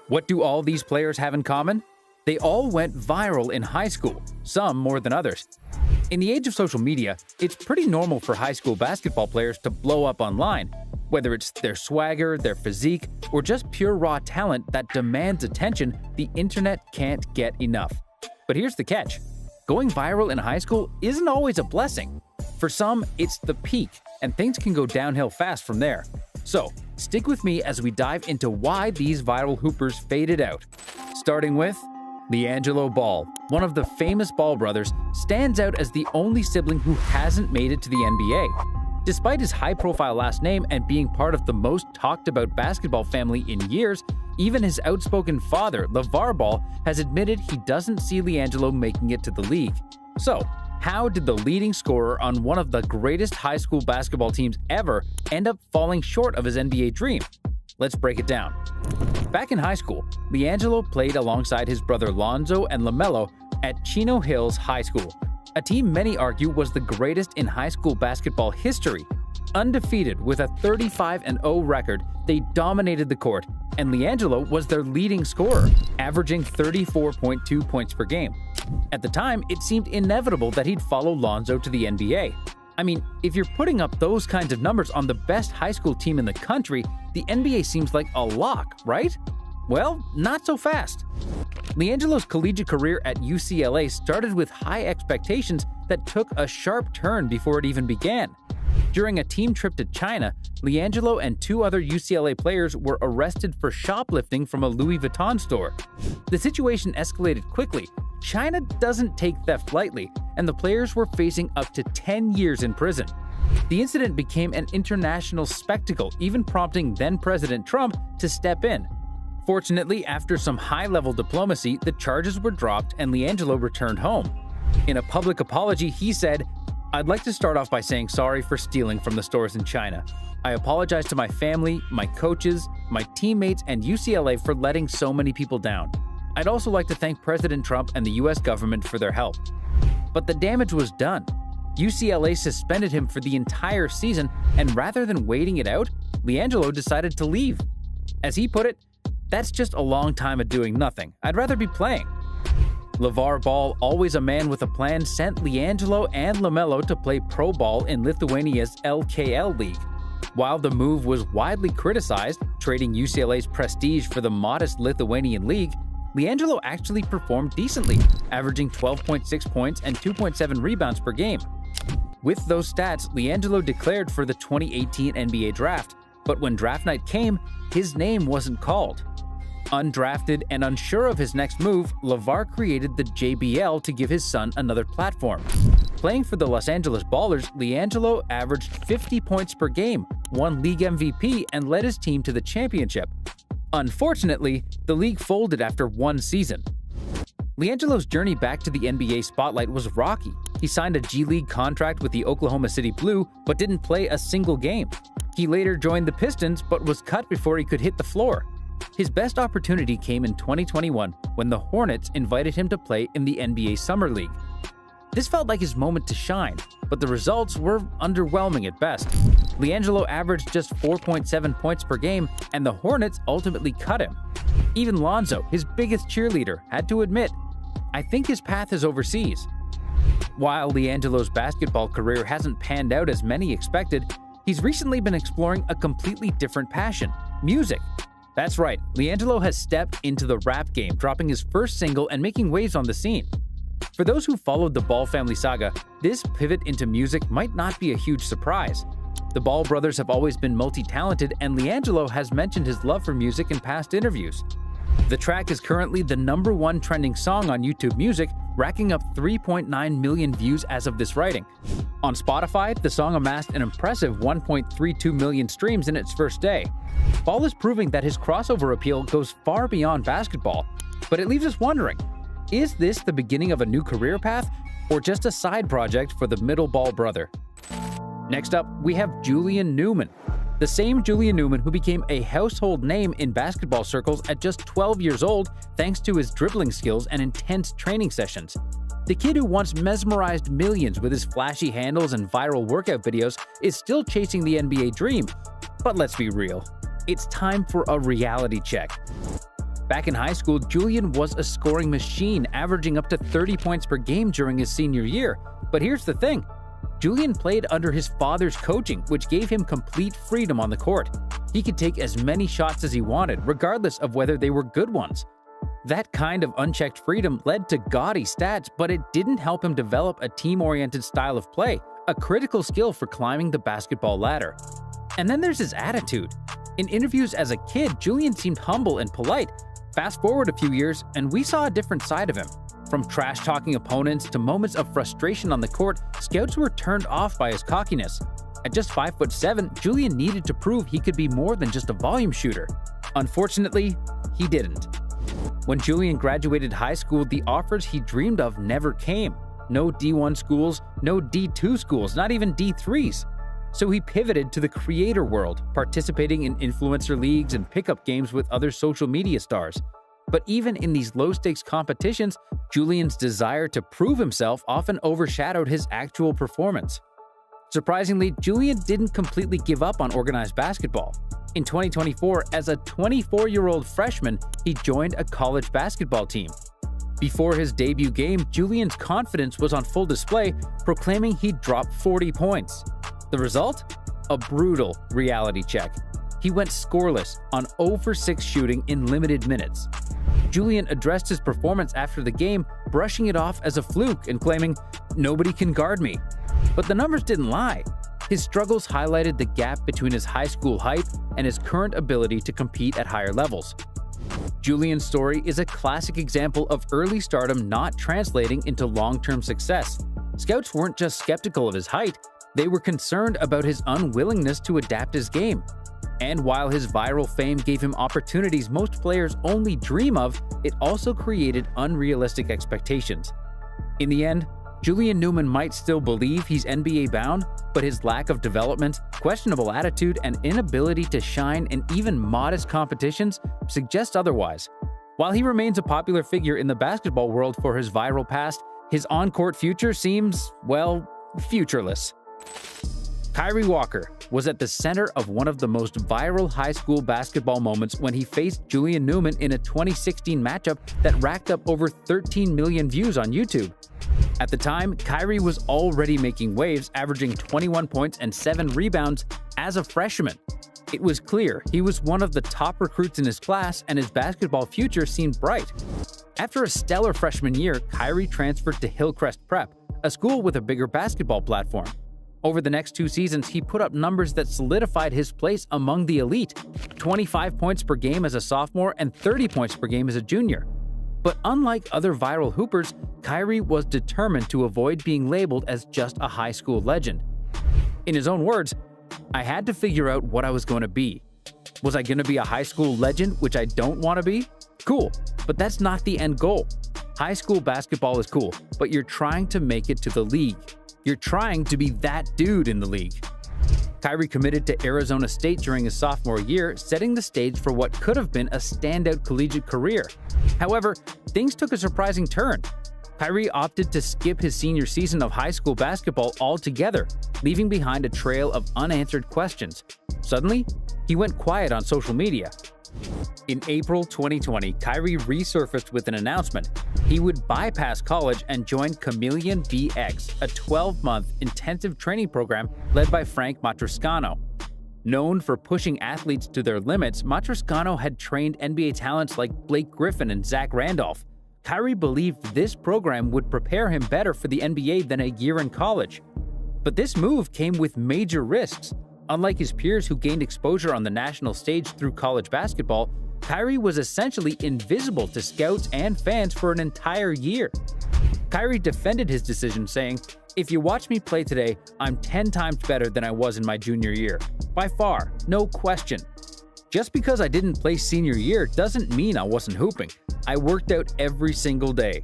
What do all these players have in common? They all went viral in high school, some more than others. In the age of social media, it's pretty normal for high school basketball players to blow up online, whether it's their swagger, their physique, or just pure raw talent that demands attention. The internet can't get enough. But here's the catch. Going viral in high school isn't always a blessing. For some, it's the peak, and things can go downhill fast from there. So, stick with me as we dive into why these viral hoopers faded out. Starting with LiAngelo Ball, one of the famous Ball brothers, stands out as the only sibling who hasn't made it to the NBA. Despite his high-profile last name and being part of the most talked-about basketball family in years, even his outspoken father, LeVar Ball, has admitted he doesn't see LiAngelo making it to the league. So, how did the leading scorer on one of the greatest high school basketball teams ever end up falling short of his NBA dream? Let's break it down. Back in high school, LiAngelo played alongside his brother Lonzo and LaMelo at Chino Hills High School, a team many argue was the greatest in high school basketball history. Undefeated with a 35-0 record, they dominated the court, and LiAngelo was their leading scorer, averaging 34.2 points per game. At the time, it seemed inevitable that he'd follow Lonzo to the NBA. I mean, if you're putting up those kinds of numbers on the best high school team in the country, the NBA seems like a lock, right? Well, not so fast. LiAngelo's collegiate career at UCLA started with high expectations that took a sharp turn before it even began. During a team trip to China, LiAngelo and two other UCLA players were arrested for shoplifting from a Louis Vuitton store. The situation escalated quickly. China doesn't take theft lightly, and the players were facing up to 10 years in prison. The incident became an international spectacle, even prompting then-President Trump to step in. Fortunately, after some high-level diplomacy, the charges were dropped and LiAngelo returned home. In a public apology, he said, "I'd like to start off by saying sorry for stealing from the stores in China. I apologize to my family, my coaches, my teammates, and UCLA for letting so many people down. I'd also like to thank President Trump and the US government for their help." But the damage was done. UCLA suspended him for the entire season, and rather than waiting it out, LiAngelo decided to leave. As he put it, "That's just a long time of doing nothing. I'd rather be playing." LeVar Ball, always a man with a plan, sent LiAngelo and LaMelo to play pro ball in Lithuania's LKL League. While the move was widely criticized, trading UCLA's prestige for the modest Lithuanian league, LiAngelo actually performed decently, averaging 12.6 points and 2.7 rebounds per game. With those stats, LiAngelo declared for the 2018 NBA draft, but when draft night came, his name wasn't called. Undrafted and unsure of his next move, LeVar created the JBL to give his son another platform. Playing for the Los Angeles Ballers, LiAngelo averaged 50 points per game, won league MVP, and led his team to the championship. Unfortunately, the league folded after one season. LiAngelo's journey back to the NBA spotlight was rocky. He signed a G League contract with the Oklahoma City Blue, but didn't play a single game. He later joined the Pistons, but was cut before he could hit the floor. His best opportunity came in 2021 when the Hornets invited him to play in the NBA Summer League. This felt like his moment to shine, but the results were underwhelming at best. LiAngelo averaged just 4.7 points per game, and the Hornets ultimately cut him. Even Lonzo, his biggest cheerleader, had to admit, "I think his path is overseas." While LiAngelo's basketball career hasn't panned out as many expected, he's recently been exploring a completely different passion: music. That's right, LiAngelo has stepped into the rap game, dropping his first single and making waves on the scene. For those who followed the Ball family saga, this pivot into music might not be a huge surprise. The Ball brothers have always been multi-talented, and LiAngelo has mentioned his love for music in past interviews. The track is currently the #1 trending song on YouTube Music, racking up 3.9 million views as of this writing. On Spotify, the song amassed an impressive 1.32 million streams in its first day. Ball is proving that his crossover appeal goes far beyond basketball, but it leaves us wondering, is this the beginning of a new career path, or just a side project for the middle Ball brother? Next up, we have Julian Newman. The same Julian Newman who became a household name in basketball circles at just 12 years old thanks to his dribbling skills and intense training sessions. The kid who once mesmerized millions with his flashy handles and viral workout videos is still chasing the NBA dream. But let's be real, it's time for a reality check. Back in high school, Julian was a scoring machine, averaging up to 30 points per game during his senior year. But here's the thing. Julian played under his father's coaching, which gave him complete freedom on the court. He could take as many shots as he wanted, regardless of whether they were good ones. That kind of unchecked freedom led to gaudy stats, but it didn't help him develop a team-oriented style of play, a critical skill for climbing the basketball ladder. And then there's his attitude. In interviews as a kid, Julian seemed humble and polite. Fast forward a few years, and we saw a different side of him. From trash-talking opponents to moments of frustration on the court, scouts were turned off by his cockiness. At just 5'7", Julian needed to prove he could be more than just a volume shooter. Unfortunately, he didn't. When Julian graduated high school, the offers he dreamed of never came. No D1 schools, no D2 schools, not even D3s. So he pivoted to the creator world, participating in influencer leagues and pickup games with other social media stars. But even in these low-stakes competitions, Julian's desire to prove himself often overshadowed his actual performance. Surprisingly, Julian didn't completely give up on organized basketball. In 2024, as a 24-year-old freshman, he joined a college basketball team. Before his debut game, Julian's confidence was on full display, proclaiming he'd drop 40 points. The result? A brutal reality check. He went scoreless on 0 for 6 shooting in limited minutes. Julian addressed his performance after the game, brushing it off as a fluke and claiming, "Nobody can guard me." But the numbers didn't lie. His struggles highlighted the gap between his high school hype and his current ability to compete at higher levels. Julian's story is a classic example of early stardom not translating into long-term success. Scouts weren't just skeptical of his height, they were concerned about his unwillingness to adapt his game. And while his viral fame gave him opportunities most players only dream of, it also created unrealistic expectations. In the end, Julian Newman might still believe he's NBA-bound, but his lack of development, questionable attitude, and inability to shine in even modest competitions suggest otherwise. While he remains a popular figure in the basketball world for his viral past, his on-court future seems, well, futureless. Kyree Walker was at the center of one of the most viral high school basketball moments when he faced Julian Newman in a 2016 matchup that racked up over 13 million views on YouTube. At the time, Kyree was already making waves, averaging 21 points and 7 rebounds as a freshman. It was clear he was one of the top recruits in his class, and his basketball future seemed bright. After a stellar freshman year, Kyree transferred to Hillcrest Prep, a school with a bigger basketball platform. Over the next 2 seasons, he put up numbers that solidified his place among the elite: 25 points per game as a sophomore and 30 points per game as a junior. But unlike other viral hoopers, Kyree was determined to avoid being labeled as just a high school legend. In his own words, "I had to figure out what I was going to be. Was I going to be a high school legend, which I don't want to be? Cool, but that's not the end goal. High school basketball is cool, but you're trying to make it to the league. You're trying to be that dude in the league." Kyree committed to Arizona State during his sophomore year, setting the stage for what could have been a standout collegiate career. However, things took a surprising turn. Kyree opted to skip his senior season of high school basketball altogether, leaving behind a trail of unanswered questions. Suddenly, he went quiet on social media. In April 2020, Kyree resurfaced with an announcement. He would bypass college and join Chameleon BX, a 12-month intensive training program led by Frank Matroscano. Known for pushing athletes to their limits, Matroscano had trained NBA talents like Blake Griffin and Zach Randolph. Kyree believed this program would prepare him better for the NBA than a year in college. But this move came with major risks. Unlike his peers who gained exposure on the national stage through college basketball, Kyree was essentially invisible to scouts and fans for an entire year. Kyree defended his decision, saying, "If you watch me play today, I'm 10 times better than I was in my junior year. By far, no question. Just because I didn't play senior year doesn't mean I wasn't hooping. I worked out every single day."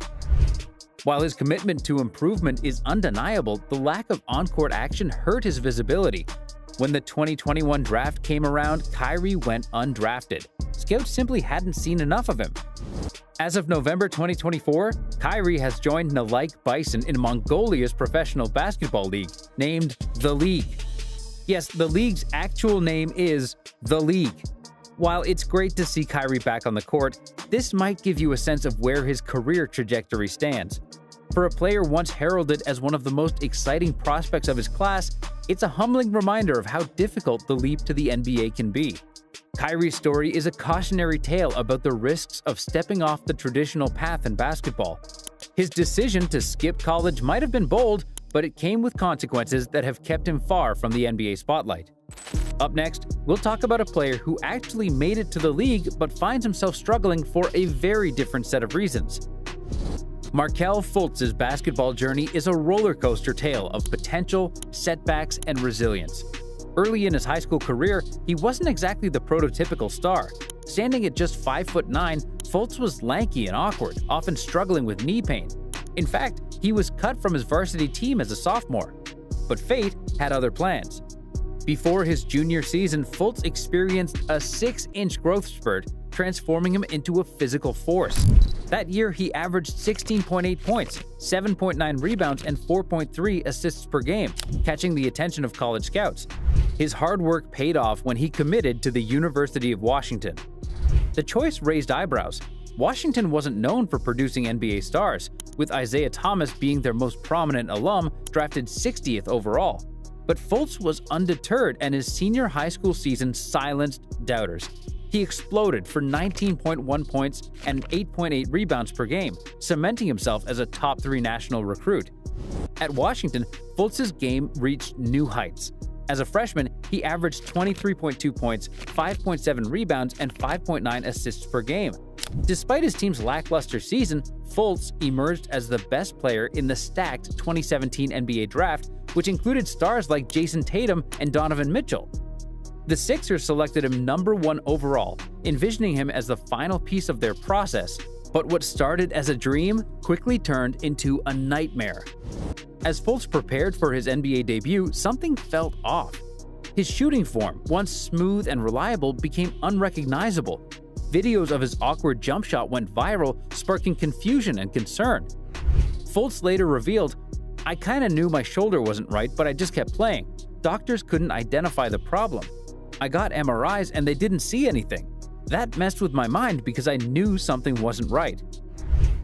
While his commitment to improvement is undeniable, the lack of on-court action hurt his visibility. When the 2021 draft came around, Kyree went undrafted. Scouts simply hadn't seen enough of him. As of November 2024, Kyree has joined Nalaik Bison in Mongolia's professional basketball league, named The League. Yes, the league's actual name is The League. While it's great to see Kyrie back on the court, this might give you a sense of where his career trajectory stands. For a player once heralded as one of the most exciting prospects of his class, it's a humbling reminder of how difficult the leap to the NBA can be. Kyrie's story is a cautionary tale about the risks of stepping off the traditional path in basketball. His decision to skip college might have been bold, but it came with consequences that have kept him far from the NBA spotlight. Up next, we'll talk about a player who actually made it to the league but finds himself struggling for a very different set of reasons. Markelle Fultz's basketball journey is a roller coaster tale of potential, setbacks, and resilience. Early in his high school career, he wasn't exactly the prototypical star. Standing at just 5'9", Fultz was lanky and awkward, often struggling with knee pain. In fact, he was cut from his varsity team as a sophomore. But fate had other plans. Before his junior season, Fultz experienced a 6-inch growth spurt, transforming him into a physical force. That year, he averaged 16.8 points, 7.9 rebounds, and 4.3 assists per game, catching the attention of college scouts. His hard work paid off when he committed to the University of Washington. The choice raised eyebrows. Washington wasn't known for producing NBA stars, with Isaiah Thomas being their most prominent alum, drafted 60th overall. But Fultz was undeterred, and his senior high school season silenced doubters. He exploded for 19.1 points and 8.8 rebounds per game, cementing himself as a top 3 national recruit. At Washington, Fultz's game reached new heights. As a freshman, he averaged 23.2 points, 5.7 rebounds, and 5.9 assists per game. Despite his team's lackluster season, Fultz emerged as the best player in the stacked 2017 NBA draft, which included stars like Jason Tatum and Donovan Mitchell. The Sixers selected him number 1 overall, envisioning him as the final piece of their process. But what started as a dream quickly turned into a nightmare. As Fultz prepared for his NBA debut, something felt off. His shooting form, once smooth and reliable, became unrecognizable. Videos of his awkward jump shot went viral, sparking confusion and concern. Fultz later revealed, "I kinda knew my shoulder wasn't right, but I just kept playing. Doctors couldn't identify the problem. I got MRIs and they didn't see anything. That messed with my mind because I knew something wasn't right."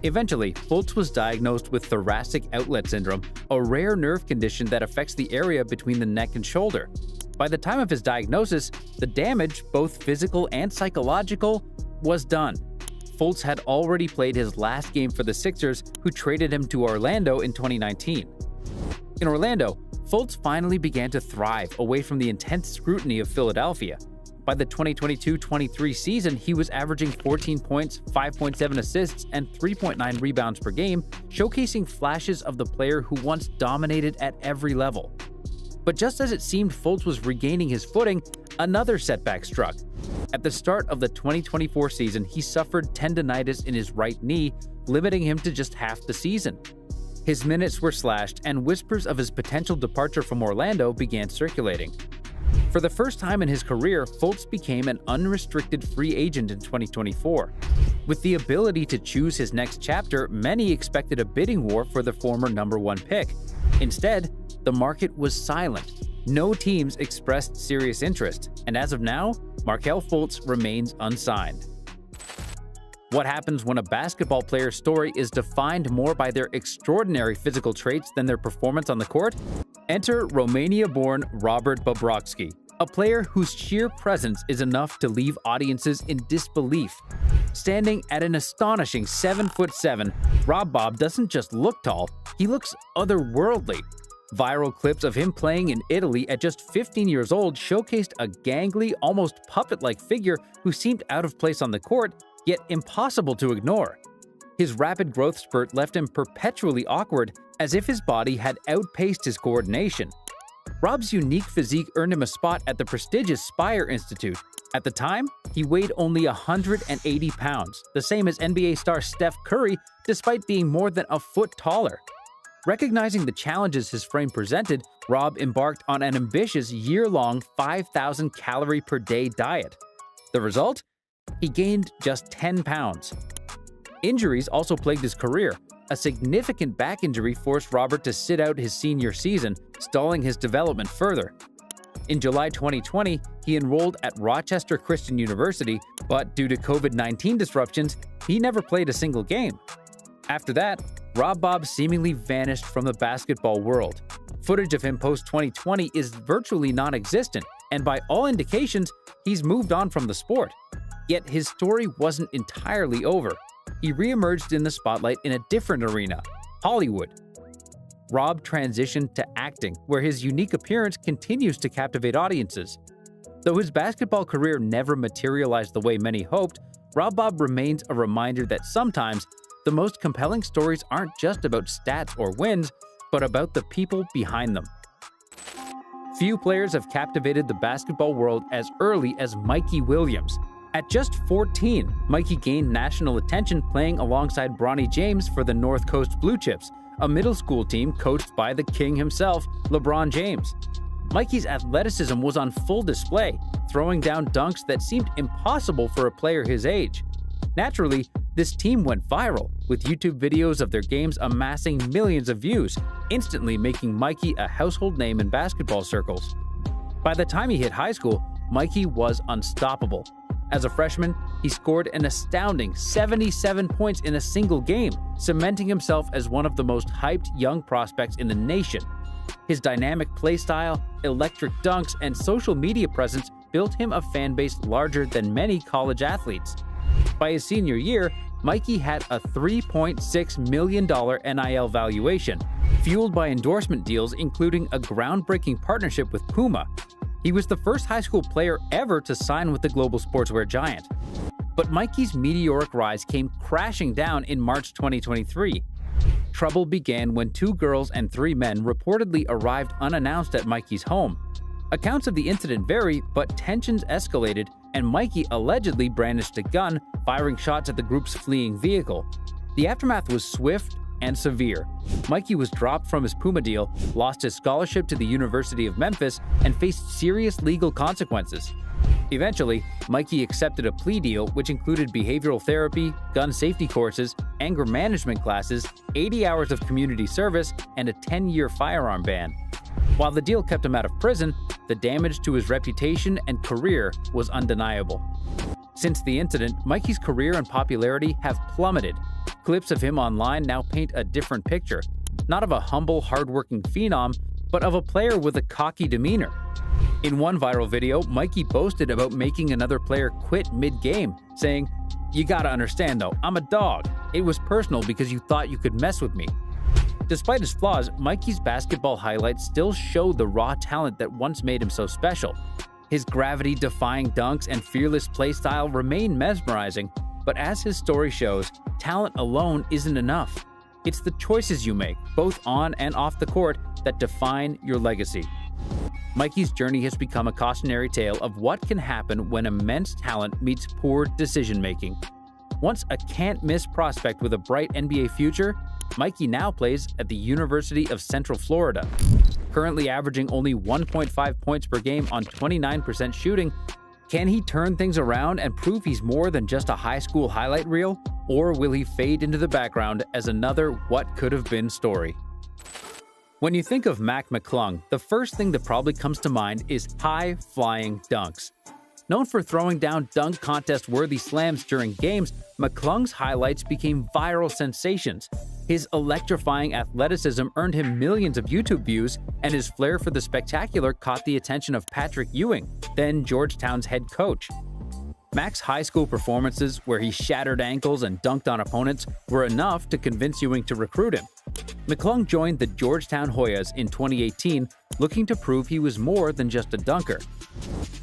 Eventually, Fultz was diagnosed with thoracic outlet syndrome, a rare nerve condition that affects the area between the neck and shoulder. By the time of his diagnosis, the damage, both physical and psychological, was done. Fultz had already played his last game for the Sixers, who traded him to Orlando in 2019. In Orlando, Fultz finally began to thrive away from the intense scrutiny of Philadelphia. By the 2022-23 season, he was averaging 14 points, 5.7 assists, and 3.9 rebounds per game, showcasing flashes of the player who once dominated at every level. But just as it seemed Fultz was regaining his footing, another setback struck. At the start of the 2024 season, he suffered tendinitis in his right knee, limiting him to just half the season. His minutes were slashed, and whispers of his potential departure from Orlando began circulating. For the first time in his career, Fultz became an unrestricted free agent in 2024. With the ability to choose his next chapter, many expected a bidding war for the former #1 pick. Instead, the market was silent. No teams expressed serious interest, and as of now, Markelle Fultz remains unsigned. What happens when a basketball player's story is defined more by their extraordinary physical traits than their performance on the court? Enter Romania-born Robert Bobrovsky, a player whose sheer presence is enough to leave audiences in disbelief. Standing at an astonishing 7'7", Rob Bob doesn't just look tall, he looks otherworldly. Viral clips of him playing in Italy at just 15 years old showcased a gangly, almost puppet-like figure who seemed out of place on the court, yet impossible to ignore. His rapid growth spurt left him perpetually awkward, as if his body had outpaced his coordination. Rob's unique physique earned him a spot at the prestigious Spire Institute. At the time, he weighed only 180 pounds, the same as NBA star Steph Curry, despite being more than a foot taller. Recognizing the challenges his frame presented, Rob embarked on an ambitious year-long 5,000 calorie per day diet. The result? He gained just 10 pounds. Injuries also plagued his career. A significant back injury forced Robert to sit out his senior season, stalling his development further. In July 2020, he enrolled at Rochester Christian University, but due to COVID-19 disruptions, he never played a single game. After that, Rob Bob seemingly vanished from the basketball world. Footage of him post-2020 is virtually non-existent, and by all indications, he's moved on from the sport. Yet his story wasn't entirely over. He re-emerged in the spotlight in a different arena, Hollywood. Rob transitioned to acting, where his unique appearance continues to captivate audiences. Though his basketball career never materialized the way many hoped, Rob Bob remains a reminder that sometimes the most compelling stories aren't just about stats or wins, but about the people behind them. Few players have captivated the basketball world as early as Mikey Williams. At just 14, Mikey gained national attention playing alongside Bronny James for the North Coast Blue Chips, a middle school team coached by the king himself, LeBron James. Mikey's athleticism was on full display, throwing down dunks that seemed impossible for a player his age. Naturally, this team went viral, with YouTube videos of their games amassing millions of views, instantly making Mikey a household name in basketball circles. By the time he hit high school, Mikey was unstoppable. As a freshman, he scored an astounding 77 points in a single game, cementing himself as one of the most hyped young prospects in the nation. His dynamic play style, electric dunks, and social media presence built him a fan base larger than many college athletes. By his senior year, Mikey had a $3.6 million NIL valuation, fueled by endorsement deals including a groundbreaking partnership with Puma. He was the first high school player ever to sign with the global sportswear giant. But Mikey's meteoric rise came crashing down in March 2023. Trouble began when 2 girls and 3 men reportedly arrived unannounced at Mikey's home. Accounts of the incident vary, but tensions escalated, and Mikey allegedly brandished a gun, firing shots at the group's fleeing vehicle. The aftermath was swift and severe. Mikey was dropped from his Puma deal, lost his scholarship to the University of Memphis, and faced serious legal consequences. Eventually, Mikey accepted a plea deal which included behavioral therapy, gun safety courses, anger management classes, 80 hours of community service, and a 10-year firearm ban. While the deal kept him out of prison, the damage to his reputation and career was undeniable. Since the incident, Mikey's career and popularity have plummeted. Clips of him online now paint a different picture, not of a humble, hardworking phenom, but of a player with a cocky demeanor. In one viral video, Mikey boasted about making another player quit mid-game, saying, "You gotta understand though, I'm a dog. It was personal because you thought you could mess with me." Despite his flaws, Mikey's basketball highlights still show the raw talent that once made him so special. His gravity-defying dunks and fearless play style remain mesmerizing, but as his story shows, talent alone isn't enough. It's the choices you make, both on and off the court, that define your legacy. Mikey's journey has become a cautionary tale of what can happen when immense talent meets poor decision-making. Once a can't-miss prospect with a bright NBA future, Mikey now plays at the University of Central Florida. Currently averaging only 1.5 points per game on 29% shooting, can he turn things around and prove he's more than just a high school highlight reel? Or will he fade into the background as another what-could-have-been story? When you think of Mac McClung, the first thing that probably comes to mind is high-flying dunks. Known for throwing down dunk contest-worthy slams during games, McClung's highlights became viral sensations. His electrifying athleticism earned him millions of YouTube views, and his flair for the spectacular caught the attention of Patrick Ewing, then Georgetown's head coach. Mac's high school performances, where he shattered ankles and dunked on opponents, were enough to convince Ewing to recruit him. McClung joined the Georgetown Hoyas in 2018, looking to prove he was more than just a dunker.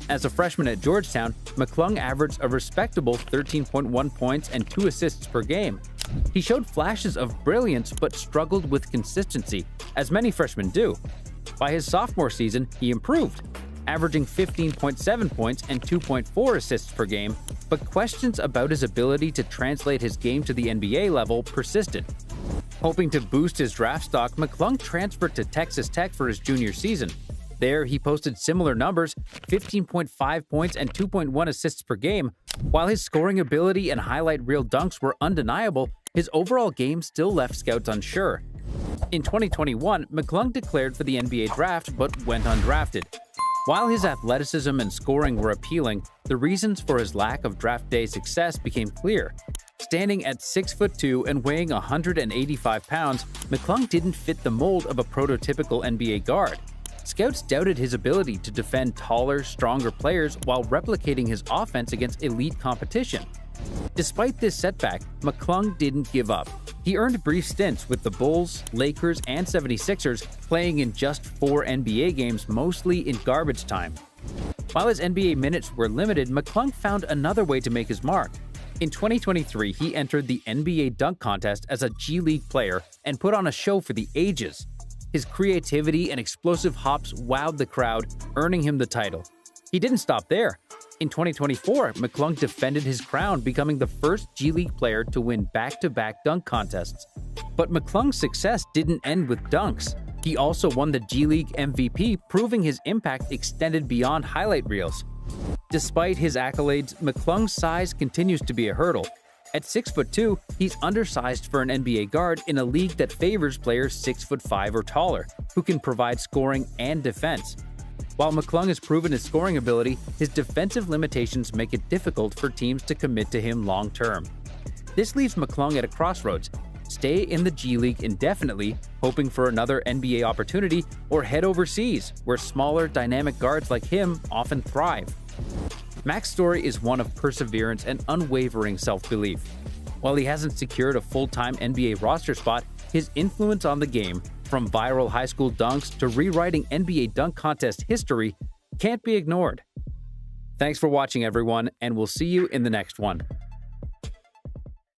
As a freshman at Georgetown, McClung averaged a respectable 13.1 points and 2 assists per game. He showed flashes of brilliance but struggled with consistency, as many freshmen do. By his sophomore season, he improved, averaging 15.7 points and 2.4 assists per game, but questions about his ability to translate his game to the NBA level persisted. Hoping to boost his draft stock, McClung transferred to Texas Tech for his junior season. There, he posted similar numbers, 15.5 points and 2.1 assists per game. While his scoring ability and highlight reel dunks were undeniable, his overall game still left scouts unsure. In 2021, McClung declared for the NBA draft but went undrafted. While his athleticism and scoring were appealing, the reasons for his lack of draft day success became clear. Standing at 6'2" and weighing 185 pounds, McClung didn't fit the mold of a prototypical NBA guard. Scouts doubted his ability to defend taller, stronger players while replicating his offense against elite competition. Despite this setback, McClung didn't give up. He earned brief stints with the Bulls, Lakers, and 76ers, playing in just 4 NBA games, mostly in garbage time. While his NBA minutes were limited, McClung found another way to make his mark. In 2023, he entered the NBA dunk contest as a G League player and put on a show for the ages. His creativity and explosive hops wowed the crowd, earning him the title. He didn't stop there. In 2024, McClung defended his crown, becoming the first G League player to win back-to-back dunk contests. But McClung's success didn't end with dunks. He also won the G League MVP, proving his impact extended beyond highlight reels. Despite his accolades, McClung's size continues to be a hurdle. At 6'2", he's undersized for an NBA guard in a league that favors players 6'5" or taller, who can provide scoring and defense. While McClung has proven his scoring ability, his defensive limitations make it difficult for teams to commit to him long-term. This leaves McClung at a crossroads: stay in the G League indefinitely, hoping for another NBA opportunity, or head overseas, where smaller, dynamic guards like him often thrive. Mac's story is one of perseverance and unwavering self-belief. While he hasn't secured a full-time NBA roster spot, his influence on the game, from viral high school dunks to rewriting NBA dunk contest history, can't be ignored. Thanks for watching, everyone, and we'll see you in the next one.